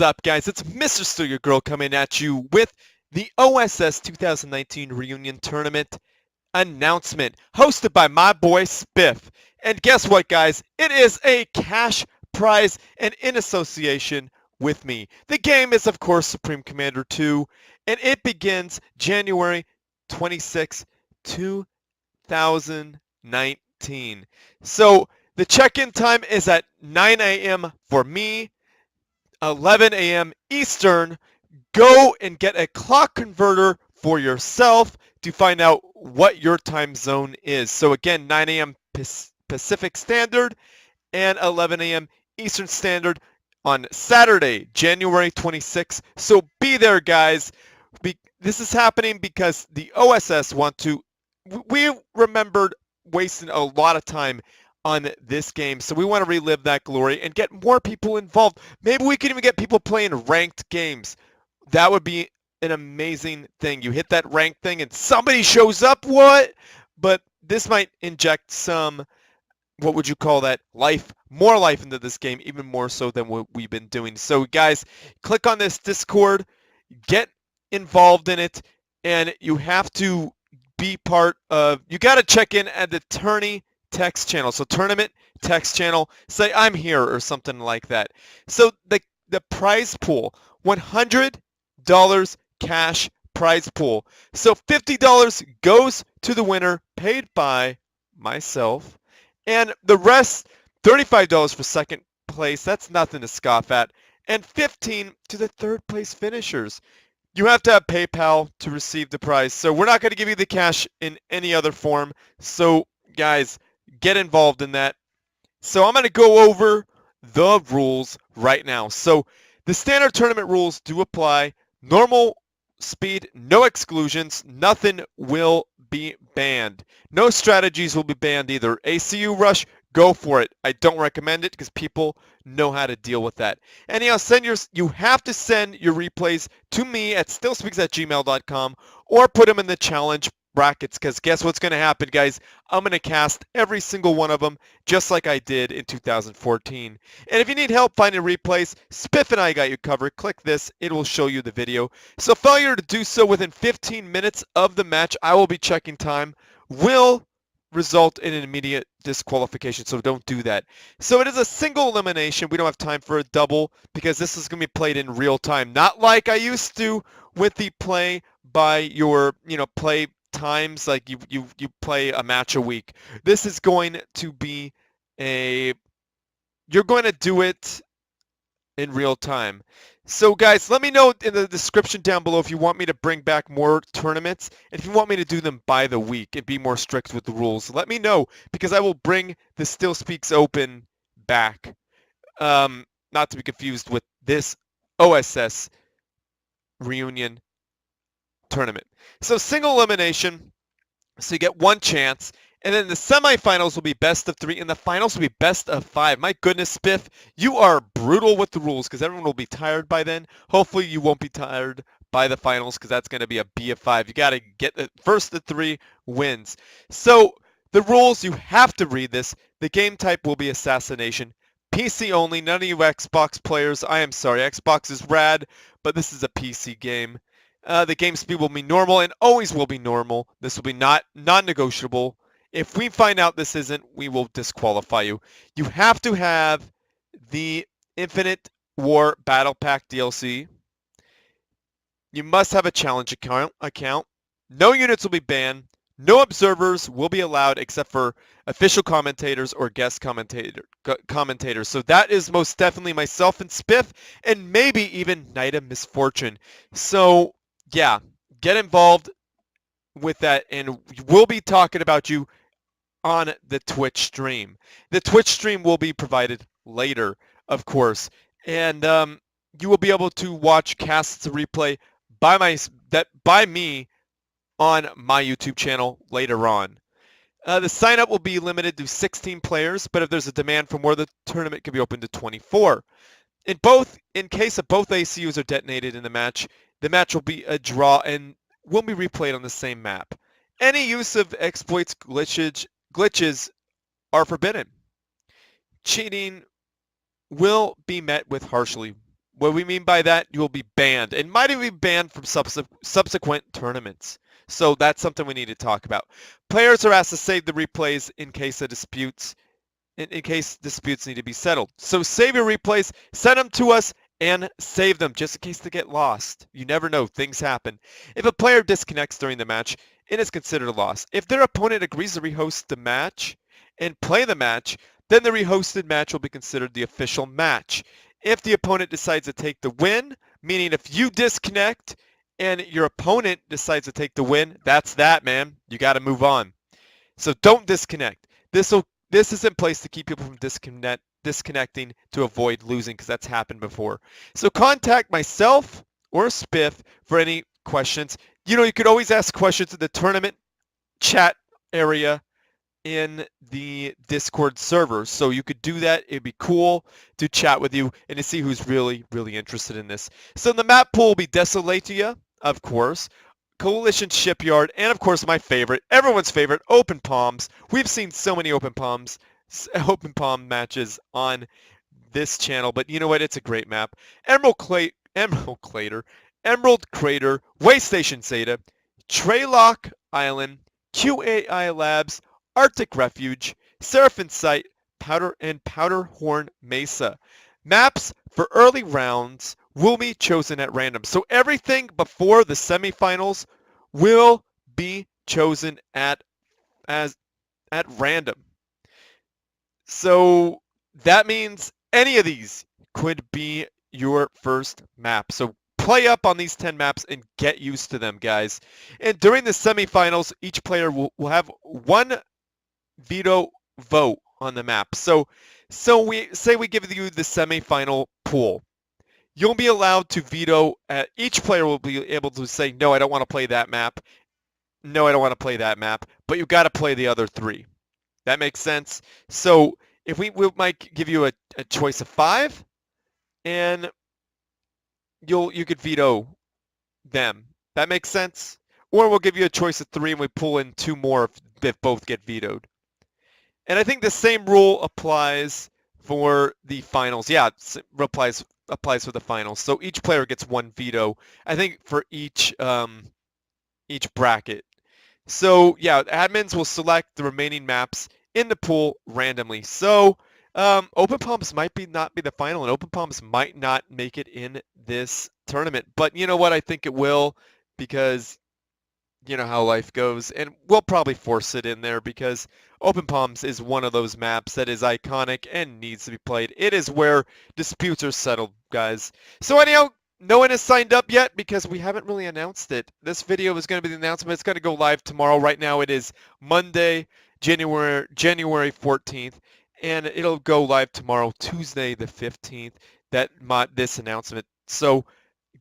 What's up, guys? It's Mr.StealUrGurl coming at you with the OSS 2019 Reunion Tournament announcement, hosted by my boy Spiff. And guess what, guys? It is a cash prize and in association with me. The game is, of course, Supreme Commander 2, and it begins January 26, 2019. So the check-in time is at 9 a.m. for me, 11 a.m. Eastern. Go and get a clock converter for yourself to find out what your time zone is. So again, 9 a.m. Pacific Standard and 11 a.m. Eastern Standard on Saturday, January 26th. So be there, guys. This is happening because the OSS want to... We remembered wasting a lot of time on this game, so we want to relive that glory and get more people involved. Maybe we can even get people playing ranked games. That would be an amazing thing. You hit that ranked thing and somebody shows up, what? But this might inject some, what would you call that, life, more life into this game, even more so than what we've been doing. So guys, click on this Discord, get involved in it, and you have to be part of, you got to check in at the tourney text channel. So tournament text channel, say I'm here or something like that. So the prize pool, $100 cash prize pool. So $50 goes to the winner, paid by myself, and the rest, $35 for second place. That's nothing to scoff at, and $15 to the third place finishers. You have to have PayPal to receive the prize, so we're not going to give you the cash in any other form. So guys, get involved in that. So I'm going to go over the rules right now. So the standard tournament rules do apply. Normal speed, no exclusions, nothing will be banned. No strategies will be banned either. ACU rush, go for it. I don't recommend it because people know how to deal with that. Anyhow, you have to send your replays to me at stillspeaks@gmail.com or put them in the challenge brackets, because guess what's going to happen, guys? I'm going to cast every single one of them just like I did in 2014. And if you need help finding replays, Spiff and I got you covered. Click this, it will show you the video. So failure to do so within 15 minutes of the match, I will be checking time, will result in an immediate disqualification, so don't do that. So it is a single elimination. We don't have time for a double because this is going to be played in real time, not like I used to with the play by your, play times, like you play a match a week. This is going to be you're going to do it in real time. So guys, let me know in the description down below if you want me to bring back more tournaments, and if you want me to do them by the week and be more strict with the rules. Let me know, because I will bring the Still Speaks Open back. Not to be confused with this OSS Reunion Tournament. So single elimination, so you get one chance, and then the semifinals will be best of 3, and the finals will be best of 5. My goodness, Spiff, you are brutal with the rules because everyone will be tired by then. Hopefully you won't be tired by the finals, because that's going to be a B of 5. You got to get the first of 3 wins. So the rules, you have to read this. The game type will be assassination. PC only, none of you Xbox players. I am sorry, Xbox is rad, but this is a PC game. The game speed will be normal and always will be normal. This will be non-negotiable. If we find out this isn't, we will disqualify you. You have to have the Infinite War Battle Pack DLC. You must have a challenge account. No units will be banned. No observers will be allowed except for official commentators or guest commentators. So that is most definitely myself and Spiff, and maybe even Knight of Misfortune. So yeah, get involved with that, and we'll be talking about you on the Twitch stream. The Twitch stream will be provided later, of course, and you will be able to watch casts replay by me on my YouTube channel later on. The sign-up will be limited to 16 players, but if there's a demand for more, the tournament can be open to 24. In case of both ACUs are detonated in the match will be a draw and will be replayed on the same map. Any use of exploits glitches are forbidden. Cheating will be met with harshly What we mean by that, you will be banned, and might even be banned from subsequent tournaments. So that's something we need to talk about. Players are asked to save the replays in case disputes need to be settled. So save your replays, send them to us, and save them just in case they get lost. You never know, things happen. If a player disconnects during the match, it is considered a loss. If their opponent agrees to rehost the match and play the match, then the rehosted match will be considered the official match. If the opponent decides to take the win, meaning if you disconnect and your opponent decides to take the win, that's that, man. You got to move on. So don't disconnect. This is in place to keep people from disconnecting to avoid losing, because that's happened before. So contact myself or Spiff for any questions. You could always ask questions in the tournament chat area in the Discord server. So you could do that. It'd be cool to chat with you and to see who's really, really interested in this. So the map pool will be Desolatia, of course, Coalition Shipyard, and of course my favorite, everyone's favorite, Open Palms. We've seen so many Open Palm matches on this channel, but you know what? It's a great map. Emerald Crater, Way Station Zeta, Traylock Island, QAI Labs, Arctic Refuge, Seraphim Site, Powderhorn Mesa. Maps for early rounds will be chosen at random. So everything before the semifinals will be chosen at random. So that means any of these could be your first map. So play up on these 10 maps and get used to them, guys. And during the semifinals, each player will have one veto vote on the map. So we give you the semifinal pool. You'll be allowed to veto. Each player will be able to say, no, I don't want to play that map. No, I don't want to play that map. But you got to play the other three. That makes sense. So if we might give you a choice of 5, and you could veto them. That makes sense. Or we'll give you a choice of 3, and we pull in 2 more if both get vetoed. And I think the same rule applies for the finals. Yeah, it applies for the finals. So each player gets 1 veto, I think, for each bracket. So yeah, admins will select the remaining maps in the pool randomly. So Open Palms might not be the final, and Open Palms might not make it in this tournament. But you know what? I think it will, because you know how life goes, and we'll probably force it in there because Open Palms is one of those maps that is iconic and needs to be played. It is where disputes are settled, guys. So anyhow, no one has signed up yet because we haven't really announced it. This video is going to be the announcement. It's going to go live tomorrow. Right now it is Monday, January 14th, and it'll go live tomorrow, Tuesday the 15th, this announcement. So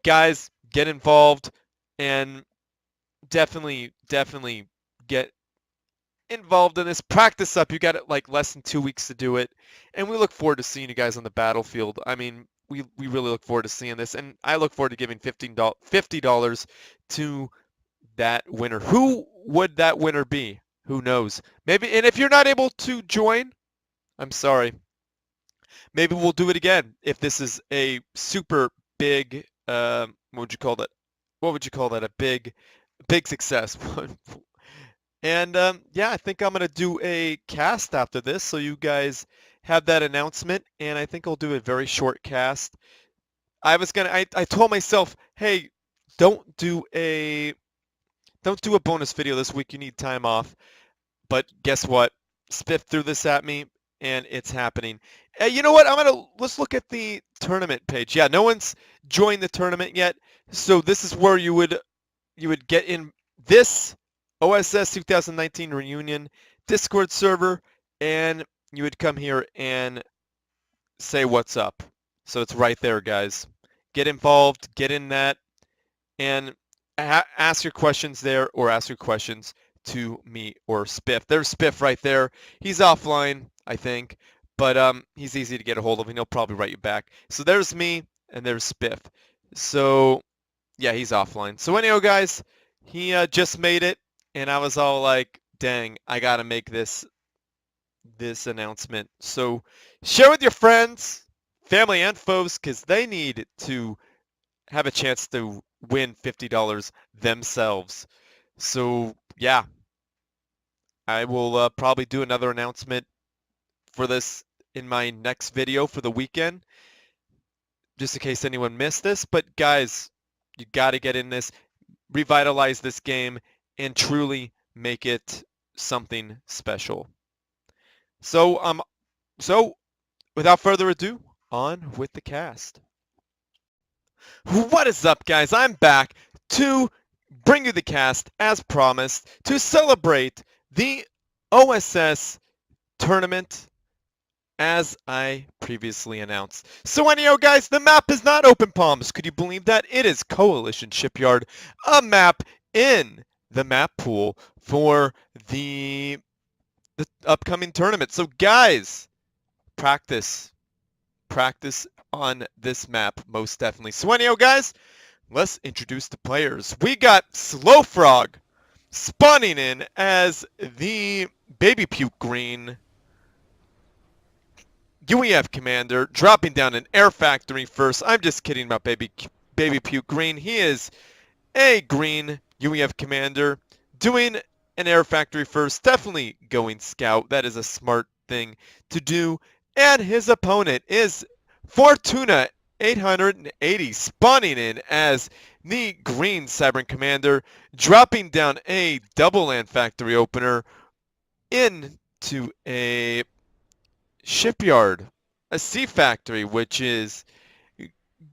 guys, get involved and definitely get involved in this. Practice up. You got like less than 2 weeks to do it, and we look forward to seeing you guys on the battlefield. I mean, we really look forward to seeing this, and I look forward to giving $50 to that winner. Who would that winner be? Who knows? Maybe. And if you're not able to join, I'm sorry. Maybe we'll do it again if this is a super big. What would you call that? What would you call that? A big success. And yeah, I think I'm gonna do a cast after this, so you guys have that announcement, and I think I'll do a very short cast. I told myself, hey, don't do a bonus video this week. You need time off. But guess what? Spiff threw this at me, and it's happening. You know what? Let's look at the tournament page. Yeah, no one's joined the tournament yet, so this is where you would get in this OSS 2019 reunion Discord server, and you would come here and say what's up. So it's right there, guys. Get involved, get in that, and ask your questions there, or ask your questions to me or Spiff. There's Spiff right there. He's offline, I think, but he's easy to get a hold of, and he'll probably write you back. So there's me, and there's Spiff. So yeah, he's offline. So anyhow, guys, he just made it, and I was all like, dang, I gotta make this announcement. So share with your friends, family and foes, because they need to have a chance to win $50 themselves. So yeah, I will probably do another announcement for this in my next video for the weekend, just in case anyone missed this. But guys, you got to get in this, revitalize this game, and truly make it something special. So without further ado, on with the cast. What is up, guys? I'm back to bring you the cast as promised to celebrate the OSS tournament as I previously announced. So anyhow, guys, the map is not Open Palms. Could you believe that? It is Coalition Shipyard, a map in the map pool for the upcoming tournament. So guys, practice on this map most definitely. So anyhow, guys, let's introduce the players. We got Slow Frog spawning in as the Baby Puke Green UEF commander, dropping down an air factory first. I'm just kidding about Baby Puke Green. He is a green UEF commander doing an air factory first. Definitely going scout. That is a smart thing to do. And his opponent is fortuna880 spawning in as the green Cybern commander, dropping down a double land factory opener into a shipyard, a sea factory, which is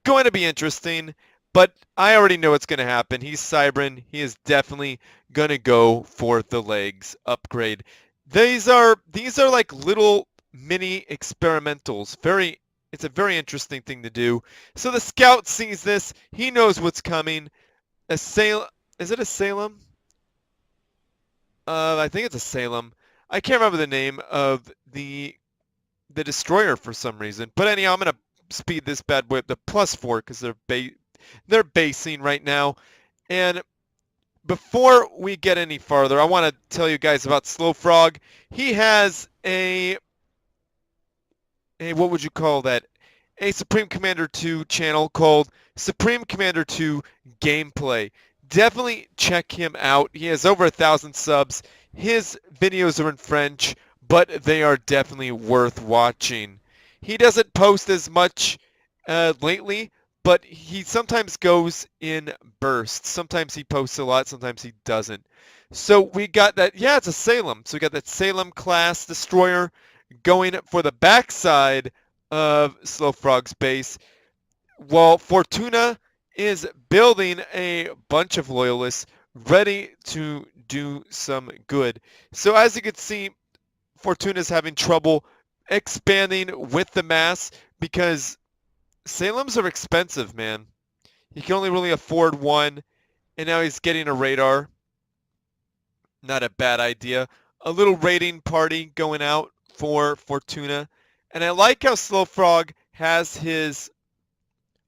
going to be interesting, but I already know what's going to happen. He's Cybern. He is definitely going to go for the legs upgrade. These are like little mini experimentals. It's a very interesting thing to do. So the scout sees this. He knows what's coming. Is it a Salem? I think it's a Salem. I can't remember the name of the destroyer for some reason. But anyhow, I'm going to speed this bad boy up to +4 because they're basing right now. And before we get any farther, I want to tell you guys about Slow Frog. He has a what would you call that? A Supreme Commander 2 channel called Supreme Commander 2 Gameplay. Definitely check him out. He has over 1,000 subs. His videos are in French, but they are definitely worth watching. He doesn't post as much lately, but he sometimes goes in bursts. Sometimes he posts a lot, sometimes he doesn't. So we got that, yeah, it's a Salem. So we got that Salem class destroyer going for the backside of Slow Frog's base, while Fortuna is building a bunch of loyalists ready to do some good. So as you can see, Fortuna is having trouble expanding with the mass because Salems are expensive, man. He can only really afford one, and now he's getting a radar. Not a bad idea. A little raiding party going out for Fortuna. And I like how Slow Frog has his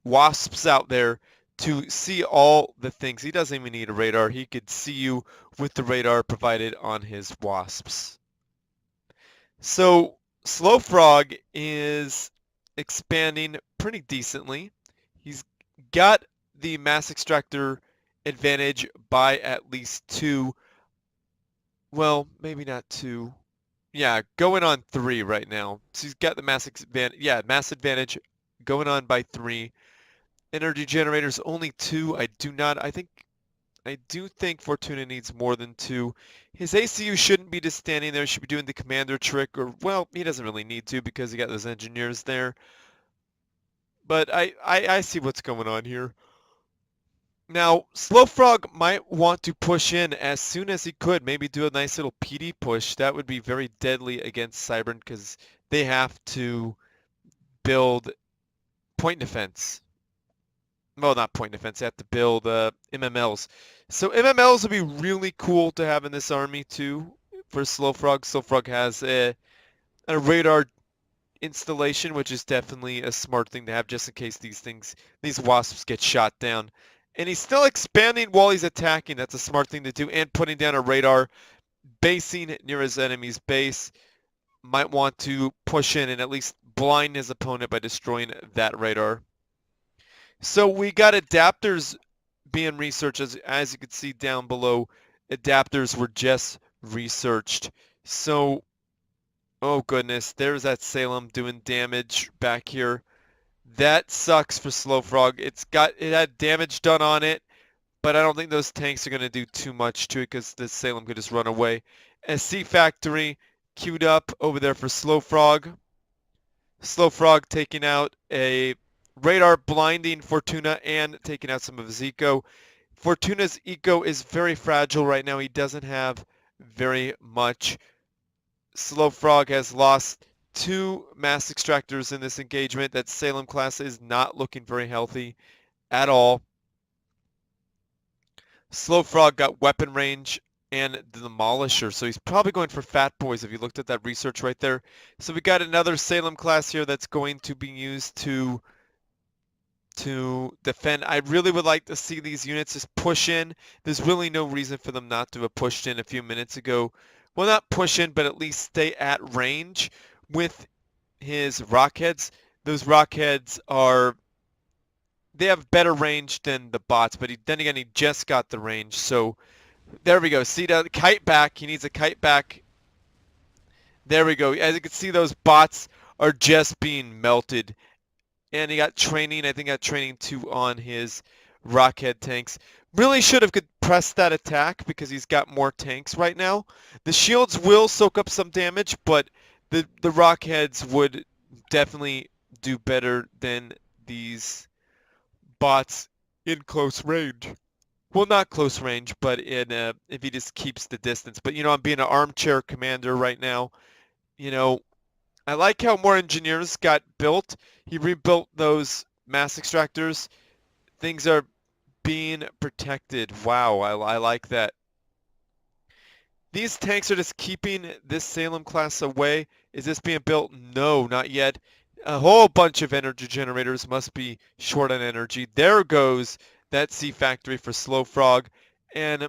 wasps out there to see all the things. He doesn't even need a radar. He could see you with the radar provided on his wasps. So Slow Frog is expanding pretty decently. He's got the mass extractor advantage by at least 2. Well, maybe not 2. Yeah, going on 3 right now. So he's got the mass advantage. Yeah, mass advantage going on by 3. Energy generators only 2. I do think Fortuna needs more than 2. His ACU shouldn't be just standing there. He should be doing the commander trick, or, well, he doesn't really need to because he got those engineers there. But I see what's going on here. Now, Slow Frog might want to push in as soon as he could. Maybe do a nice little PD push. That would be very deadly against Cybern because they have to build point defense. Well, not point defense. They have to build MMLs. So MMLs would be really cool to have in this army too for Slow Frog. Slow Frog has a radar installation, which is definitely a smart thing to have just in case these wasps get shot down. And he's still expanding while he's attacking. That's a smart thing to do. And putting down a radar, basing near his enemy's base. might want to push in and at least blind his opponent by destroying that radar. So we got adapters being researched. As you can see down below, adapters were just researched. So, oh goodness, there's that Salem doing damage back here. That sucks for Slow Frog. It had damage done on it, but I don't think those tanks are going to do too much to it because the Salem could just run away. SC Factory queued up over there for Slow Frog. Slow Frog taking out a radar blinding Fortuna and taking out some of his eco. Fortuna's eco is very fragile right now. He doesn't have very much. Slow Frog has lost 2 mass extractors in this engagement. That Salem class is not looking very healthy at all. Slow Frog got weapon range and the Demolisher, so he's probably going for Fat Boys if you looked at that research right there. So we got another Salem class here that's going to be used to defend. I really would like to see these units just push in. There's really no reason for them not to have pushed in a few minutes ago. Well, not push in, but at least stay at range with his rockheads. Those rockheads they have better range than the bots, but then again, he just got the range. So there we go. See the kite back. He needs a kite back. There we go. As you can see, those bots are just being melted. And he got training. I think he got training 2 on his rockhead tanks. Really should have pressed that attack because he's got more tanks right now. The shields will soak up some damage, but the rockheads would definitely do better than these bots in close range. Well, not close range, but if he just keeps the distance. But, I'm being an armchair commander right now. I like how more engineers got built. He rebuilt those mass extractors. Things are being protected. Wow, I like that. These tanks are just keeping this Salem class away. Is this being built? No, not yet. A whole bunch of energy generators must be short on energy. There goes that Sea Factory for Slow Frog. And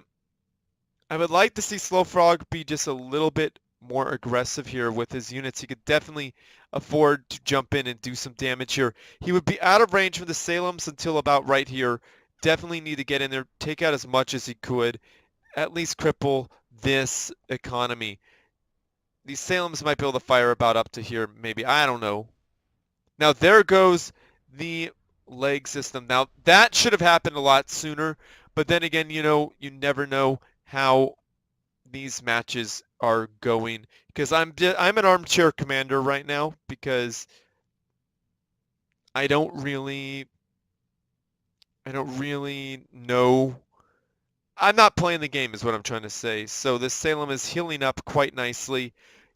I would like to see Slow Frog be just a little bit more aggressive here with his units. He could definitely afford to jump in and do some damage here. He would be out of range from the Salems until about right here. Definitely need to get in there, take out as much as he could, at least cripple this economy. These Salems might be able to fire about up to here, maybe. I don't know. Now there goes the leg system. Now that should have happened a lot sooner, but then again, you never know how these matches are going because I'm an armchair commander right now because I don't really know. I'm not playing the game is what I'm trying to say. So this Salem is healing up quite nicely.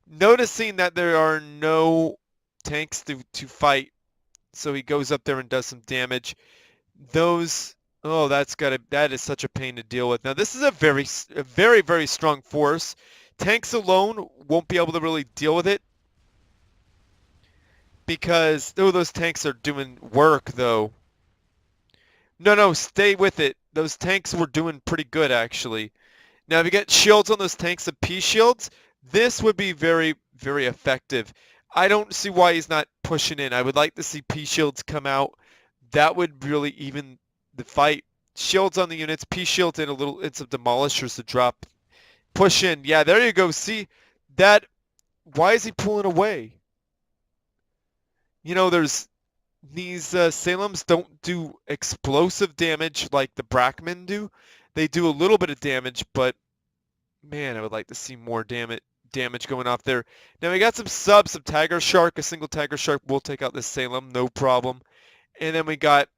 Noticing that there are no tanks to fight, so he goes up there and does some damage. That is such a pain to deal with. Now this is a very, very strong force. Tanks alone won't be able to really deal with it because those tanks are doing work though. No, stay with it. Those tanks were doing pretty good actually. Now if you get shields on those tanks, the P shields, this would be very, very effective. I don't see why he's not pushing in. I would like to see P shields come out. That would really even the fight. Shields on the units, P shields and some demolishers to drop. Push in. Yeah, there you go. See that? Why is he pulling away? There's these Salems don't do explosive damage like the Brackmen do. They do a little bit of damage, but man, I would like to see more damage going off there. Now we got some subs, some Tiger Shark. A single Tiger Shark will take out this Salem, no problem. And then we got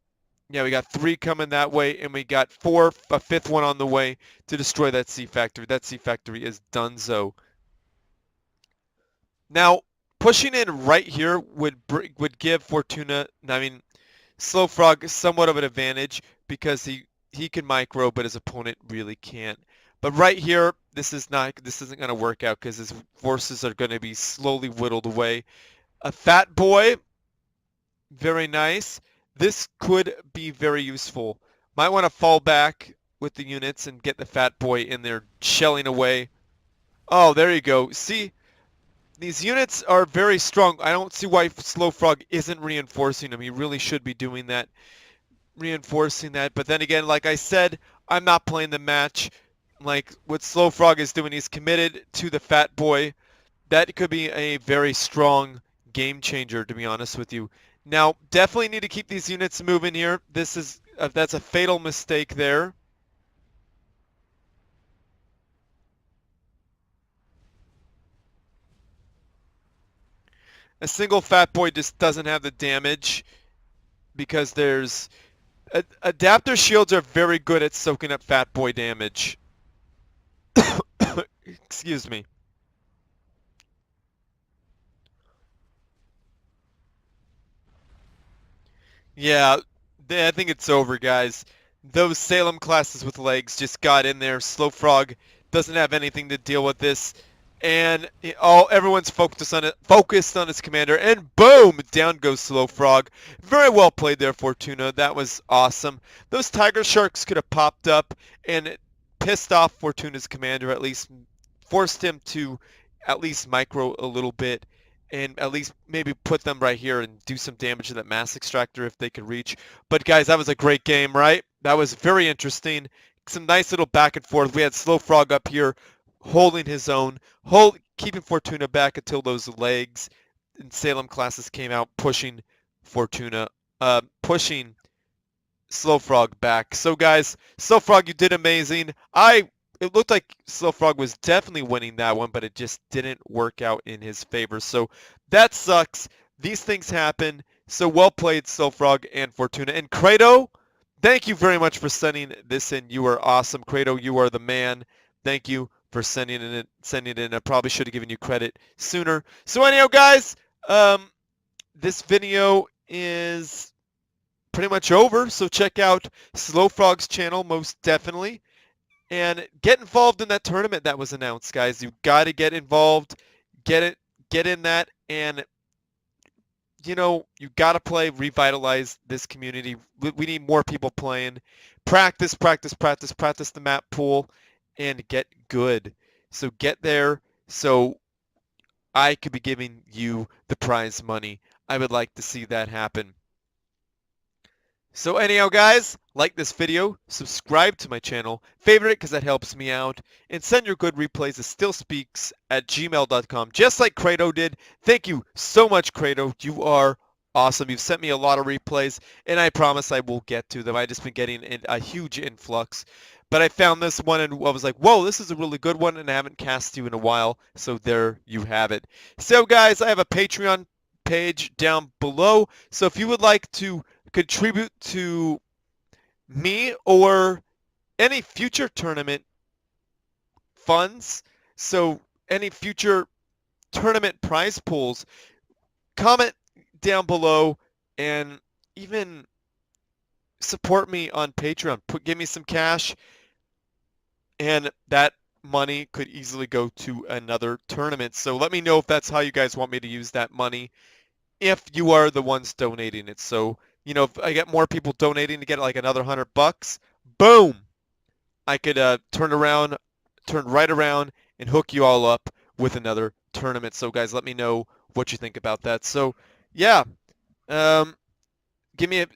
3 coming that way, and we got a 5th one on the way to destroy that Sea Factory. That Sea Factory is donezo. Now, pushing in right here would give Slow Frog somewhat of an advantage because he can micro, but his opponent really can't. But right here, this isn't going to work out because his forces are going to be slowly whittled away. A Fat Boy, very nice. This could be very useful. Might want to fall back with the units and get the Fat Boy in there shelling away. Oh, there you go. See, these units are very strong. I don't see why Slow Frog isn't reinforcing them. He really should be doing that, reinforcing that. But then again, like I said, I'm not playing the match. Like what Slow Frog is doing, he's committed to the Fat Boy. That could be a very strong game changer, to be honest with you. Now, definitely need to keep these units moving here. That's a fatal mistake there. A single Fat Boy just doesn't have the damage because there's adapter shields are very good at soaking up Fat Boy damage. Excuse me. Yeah, I think it's over, guys. Those Salem classes with legs just got in there. Slow Frog doesn't have anything to deal with this, and everyone's focused on his commander, and boom, down goes Slow Frog. Very well played there, Fortuna. That was awesome. Those Tiger Sharks could have popped up and pissed off Fortuna's commander, at least forced him to at least micro a little bit, and at least maybe put them right here and do some damage to that mass extractor if they could reach. But guys, that was a great game, right? That was very interesting. Some nice little back and forth. We had Slow Frog up here holding his own, keeping Fortuna back until those legs and Salem classes came out, pushing pushing Slow Frog back. So guys, Slow Frog, you did amazing. It looked like Slow Frog was definitely winning that one, but it just didn't work out in his favor. So that sucks. These things happen. So well played, Slow Frog and Fortuna. And Credo, thank you very much for sending this in. You are awesome. Credo, you are the man. Thank you for sending it in. I probably should have given you credit sooner. So anyhow, guys, this video is pretty much over. So check out Slow Frog's channel, most definitely. And get involved in that tournament that was announced, guys. You got to get involved, get in that, and you got to play, revitalize this community. We need more people playing. Practice the map pool, and get good. So get there so I could be giving you the prize money. I would like to see that happen. So anyhow, guys, like this video, subscribe to my channel, favorite it because that helps me out, and send your good replays to stillspeaks@gmail.com, just like Credo did. Thank you so much, Credo. You are awesome. You've sent me a lot of replays, and I promise I will get to them. I've just been getting a huge influx. But I found this one, and I was like, whoa, this is a really good one, and I haven't cast you in a while, so there you have it. So, guys, I have a Patreon page down below, so if you would like to contribute to me or any future tournament funds, so any future tournament prize pools, comment down below and even support me on Patreon. Give me some cash, and that money could easily go to another tournament. So let me know if that's how you guys want me to use that money, if you are the ones donating it. So if I get more people donating to get like another $100, boom, I could turn right around and hook you all up with another tournament. So guys, let me know what you think about that. So yeah, give me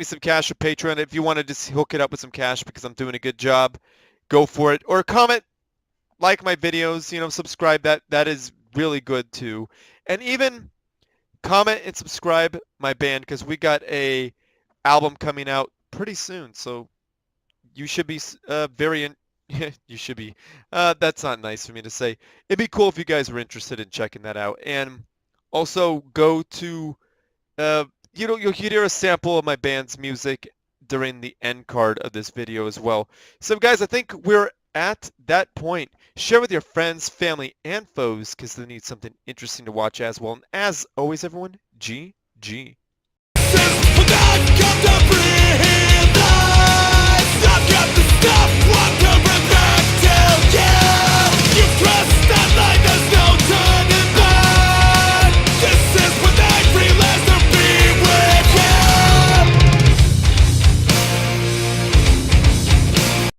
some cash or Patreon if you want to just hook it up with some cash because I'm doing a good job. Go for it, or comment, like my videos, subscribe. That is really good too, and even comment and subscribe my band because we got a album coming out pretty soon. So you should be you should be. That's not nice for me to say. It'd be cool if you guys were interested in checking that out. And also go to you'll hear a sample of my band's music during the end card of this video as well. So guys, I think we're at that point. Share with your friends, family, and foes because they need something interesting to watch as well. And as always, everyone, GG. I've got the stuff, walk over back till you trust that life.